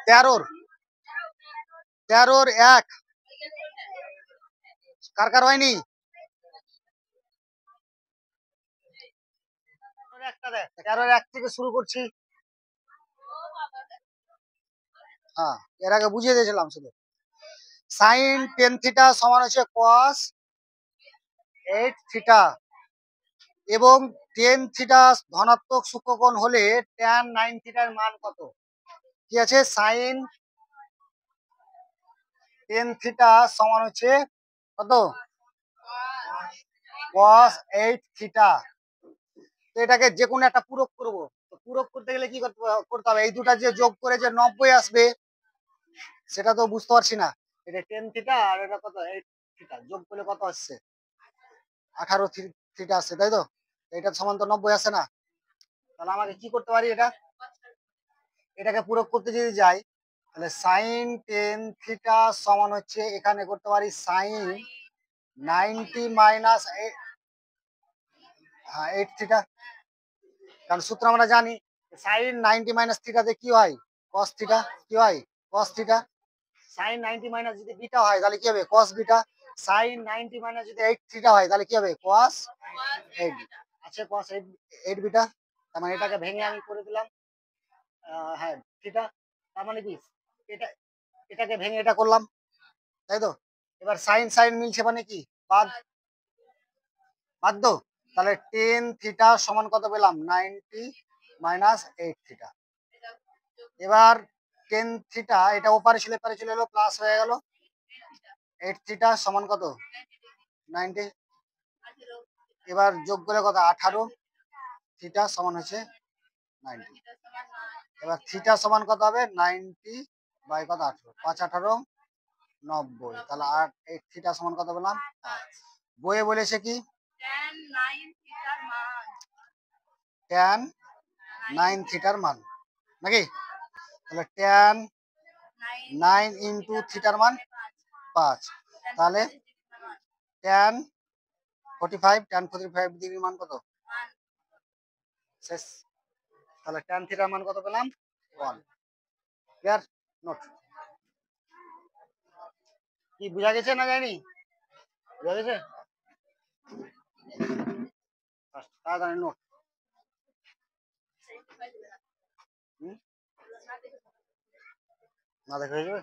13 13 1 কার কার হয়নি? 13 1 থেকে শুরু করছি। হ্যাঁ, এর আগে বুঝিয়ে দিয়েছিলাম শুধু। সাইন 10 থিটা সমান হচ্ছে cos 8 থিটা এবং 10 থিটা ধনাত্মক সূক্ষ্মকোণ হলে tan 9 থিটার মান কত? কি আছে? সাইন 10 থিটা সমান হচ্ছে কত? cos 8 theta. তো এটাকে যে কোনো একটা পূরক করব। তো পূরক করতে গেলে কি করতে হবে? এই দুটা যে যোগ করে যে 90 আসবে সেটা তো বুঝতে পারছি না। এটা 10 থিটা আর এটা কত? 8 থিটা যোগ করলে কত আসছে? 18 থিটা আসছে, তাই তো? এটা সমান তো 90 আসে না। তাহলে আমাকে কি করতে পারি? এটাকে পূরক করতে যদি যাই তাহলে সাইন 10 থিটা সমান হচ্ছে এখানে করতে পারি সাইন 90 মাইনাস 8 থিটা। কারণ সূত্র আমরা জানি সাইন 90 মাইনাস থিটাতে কি হয়? Cos theta. কি হয়? Cos theta. সাইন 90 মাইনাস যদি বিটা হয় তাহলে কি হবে? কস বিটা। সাইন 90 মাইনাস যদি 8 থিটা হয় তাহলে কি হবে? কস 8। আচ্ছা, কস 8 বিটা। তার মানে এটাকে ভেঙে আমি করে দিলাম হ্যাঁ থিটা। তার মানে কি এটা এটাকে ভেঙে এটা করলাম, তাই তো? এবার সাইন সাইন মিলছে মানে কি? বাদ বাধ্য। তাহলে 10 থিটা সমান কত পেলাম? 90 মাইনাস 8 থিটা। এবার 10 থিটা এটা ওপারে ছিল এপারে চলে এলো, প্লাস হয়ে গেল। 8 থিটা সমান কত? 90। এবার যোগ করে কত? 18 থিটা সমান হচ্ছে 90। এবার থিটা সমান কত হবে? 90 বাই কত? 18। 5 18 90। তাহলে 8 থিটা সমান কত পেলাম? বইয়ে বলেছে কি? tan 9 থিটার মান নাকি? তাহলে tan 9 ইন্টু থিটার মান 5। তাহলে tan 45 ডিগ্রি মান কত? শেষ। তাহলে tan থিটার মান কত পেলাম? 1। ক্লিয়ার? নোট কি বুঝা গেছে না জানি? বুঝা গেছে? তাড়াতাড়ি নোট। না দেখে হয়ে যাবে।